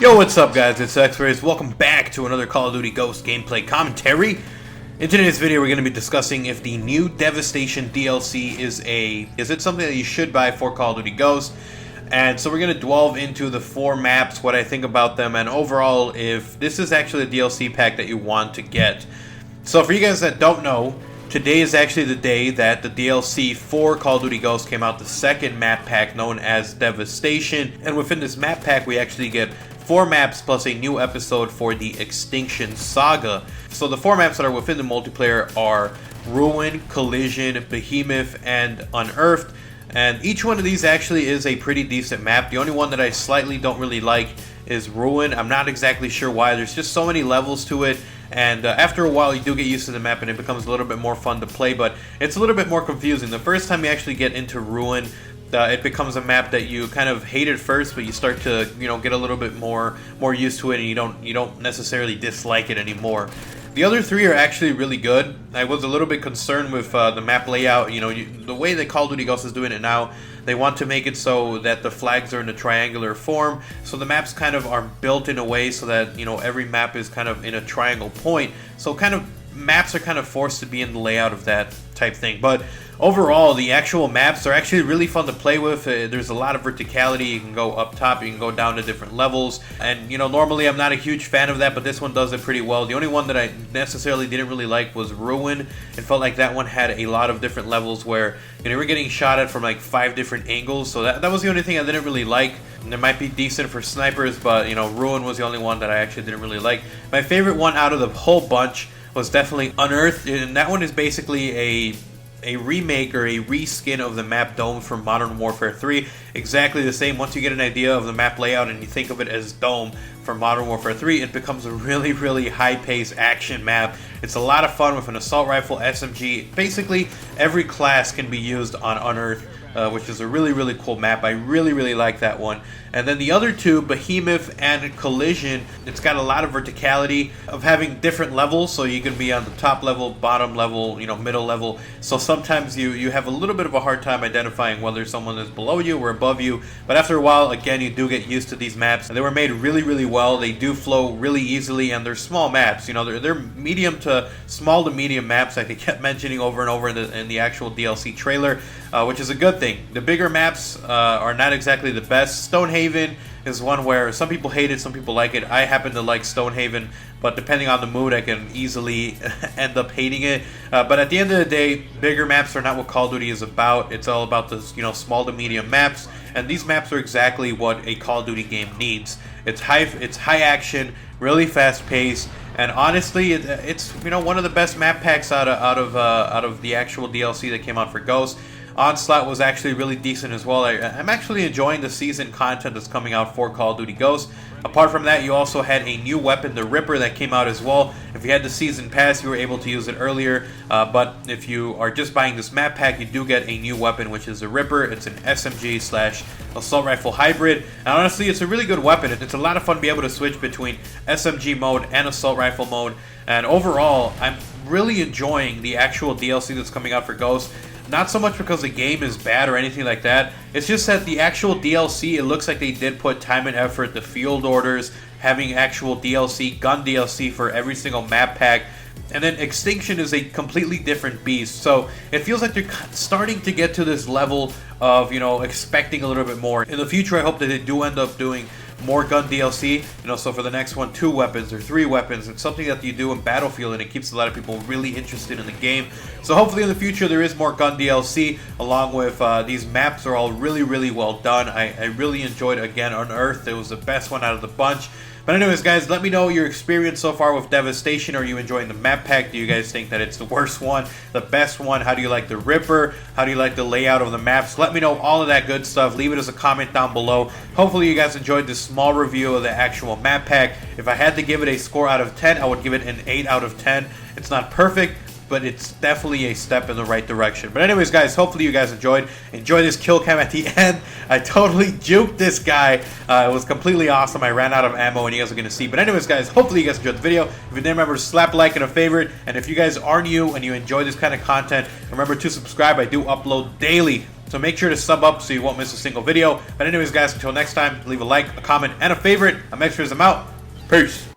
Yo, what's up guys, it's Xrayz. Welcome back to another Call of Duty Ghost gameplay commentary. In today's video we're going to be discussing if the new Devastation DLC is it something that you should buy for Call of Duty Ghost. And so we're going to delve into the 4 maps, what I think about them, and overall if this is actually the DLC pack that you want to get. So for you guys that don't know, today is actually the day that the DLC for Call of Duty Ghost came out, the second map pack known as Devastation. And within this map pack we actually get 4 maps plus a new episode for the Extinction Saga. So the 4 maps that are within the multiplayer are Ruin, Collision, Behemoth, and Unearthed. And each one of these actually is a pretty decent map. The only one that I slightly don't really like is Ruin. I'm not exactly sure why. There's just so many levels to it. And after a while you do get used to the map and it becomes a little bit more fun to play. But it's a little bit more confusing. The first time you actually get into Ruin, it becomes a map that you kind of hate at first, but you start to, get a little bit more used to it, and you don't necessarily dislike it anymore. The other 3 are actually really good. I was a little bit concerned with the map layout. The way that Call of Duty Ghost is doing it now, they want to make it so that the flags are in a triangular form. So the maps kind of are built in a way so that, every map is kind of in a triangle point. So maps are kind of forced to be in the layout of that type thing. But overall, the actual maps are actually really fun to play with. There's a lot of verticality. You can go up top, you can go down to different levels. And, normally I'm not a huge fan of that, but this one does it pretty well. The only one that I necessarily didn't really like was Ruin. It felt like that one had a lot of different levels where, you were getting shot at from like 5 different angles. So that was the only thing I didn't really like. And it might be decent for snipers, but, Ruin was the only one that I actually didn't really like. My favorite one out of the whole bunch was definitely Unearthed, and that one is basically a remake or a reskin of the map Dome from Modern Warfare 3. Exactly the same. Once you get an idea of the map layout and you think of it as Dome from Modern Warfare 3, it becomes a really, really high-paced action map. It's a lot of fun with an assault rifle, SMG. Basically, every class can be used on Unearthed, which is a really, really cool map. I really, really like that one. And then the other 2, Behemoth and Collision, it's got a lot of verticality of having different levels. So you can be on the top level, bottom level, middle level. So sometimes you have a little bit of a hard time identifying whether someone is below you or above you. But after a while, again, you do get used to these maps. They were made really, really well. They do flow really easily, and they're small maps. They're medium to small to medium maps, like they kept mentioning over and over in the actual DLC trailer, which is a good thing. The bigger maps are not exactly the best. Stonehaven is one where some people hate it, some people like it. I happen to like Stonehaven, but depending on the mood, I can easily end up hating it. But at the end of the day, bigger maps are not what Call of Duty is about. It's all about the small to medium maps, and these maps are exactly what a Call of Duty game needs. It's high action, really fast paced, and honestly, it's one of the best map packs out of the actual DLC that came out for Ghost. Onslaught was actually really decent as well. I'm actually enjoying the season content that's coming out for Call of Duty Ghost. Apart from that, you also had a new weapon, the Ripper, that came out as well. If you had the season pass, you were able to use it earlier. But if you are just buying this map pack, you do get a new weapon, which is the Ripper. It's an SMG/assault rifle hybrid. And honestly, it's a really good weapon. It's a lot of fun to be able to switch between SMG mode and assault rifle mode. And overall, I'm really enjoying the actual DLC that's coming out for Ghost. Not so much because the game is bad or anything like that. It's just that the actual DLC, it looks like they did put time and effort, the field orders, having actual DLC, gun DLC for every single map pack. And then Extinction is a completely different beast. So it feels like they're starting to get to this level of, expecting a little bit more. In the future, I hope that they do end up doing more gun DLC, so for the next one, 2 weapons or 3 weapons. It's something that you do in Battlefield, and it keeps a lot of people really interested in the game. So hopefully in the future there is more gun DLC, along with these maps are all really, really well done. I really enjoyed, again, Unearthed. It was the best one out of the bunch. But anyways, guys, let me know your experience so far with Devastation. Are you enjoying the map pack? Do you guys think that it's the worst one, the best one? How do you like the Ripper? How do you like the layout of the maps? Let me know all of that good stuff. Leave it as a comment down below. Hopefully you guys enjoyed this small review of the actual map pack. If I had to give it a score out of 10, I would give it an 8 out of 10. It's not perfect, but it's definitely a step in the right direction. But anyways, guys, hopefully you guys enjoyed this kill cam at the end. I totally juked this guy. It was completely awesome. I ran out of ammo, and you guys are going to see. But anyways, guys, hopefully you guys enjoyed the video. If you didn't, remember to slap a like and a favorite. And if you guys are new and you enjoy this kind of content, remember to subscribe. I do upload daily So make sure to sub up so you won't miss a single video. But anyways, guys, until next time, leave a like, a comment, and a favorite. I'm Xrayz. I'm out. Peace.